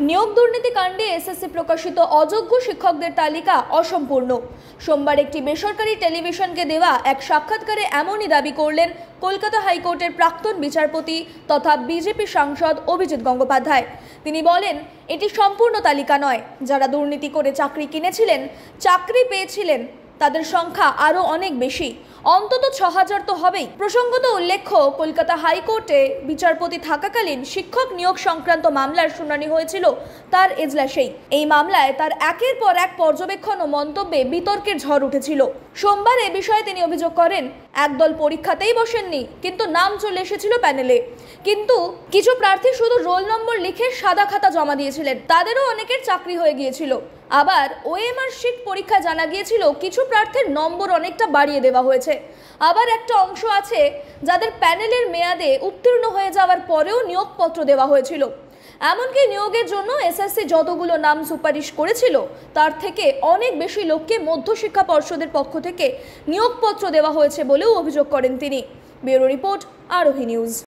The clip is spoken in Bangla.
নিয়োগ দুর্নীতি কাণ্ডে এসএসসি প্রকাশিত অযোগ্য শিক্ষকদের তালিকা অসম্পূর্ণ। সোমবার একটি বেসরকারি টেলিভিশনকে দেওয়া এক সাক্ষাৎকারে এমনই দাবি করলেন কলকাতা হাইকোর্টের প্রাক্তন বিচারপতি তথা বিজেপি সাংসদ অভিজিৎ গঙ্গোপাধ্যায়। তিনি বলেন, এটি সম্পূর্ণ তালিকা নয়। যারা দুর্নীতি করে চাকরি কিনেছিলেন, চাকরি পেয়েছিলেন, তাদের সংখ্যা আরও অনেক বেশি, অন্তত ৬,০০০ তো হবেই। প্রসঙ্গত উল্লেখ্য, কলকাতা হাইকোর্টে বিচারপতি থাকাকালীন শিক্ষক নিয়োগ সংক্রান্ত মামলার শুনানি হয়েছিল তার এজলাসেই। এই মামলায় তার একের পর এক পর্যবেক্ষণ ও মন্তব্যে বিতর্কের ঝড় উঠেছিল। সোমবার এ বিষয়ে তিনি অভিযোগ করেন, একদল পরীক্ষাতেই বসেননি, কিন্তু নাম চলে এসেছিল প্যানেলে। কিন্তু কিছু প্রার্থী শুধু রোল নম্বর লিখে সাদা খাতা জমা দিয়েছিলেন, তাদেরও অনেকের চাকরি হয়ে গিয়েছিল। আবার ওএমআর শিট পরীক্ষায় জানা গিয়েছিল কিছু প্রার্থীর নম্বর অনেকটা বাড়িয়ে দেওয়া হয়েছে। আবার একটা অংশ আছে যাদের প্যানেলের মেয়াদে উত্তীর্ণ হয়ে যাওয়ার পরেও নিয়োগপত্র দেওয়া হয়েছিল। এমনকি নিয়োগের জন্য এসএসসি যতগুলো নাম সুপারিশ করেছিল, তার থেকে অনেক বেশি লোককে মধ্যশিক্ষা পর্ষদের পক্ষ থেকে নিয়োগপত্র দেওয়া হয়েছে বলেও অভিযোগ করেন তিনি। ব্যুরো রিপোর্ট, আরোহী নিউজ।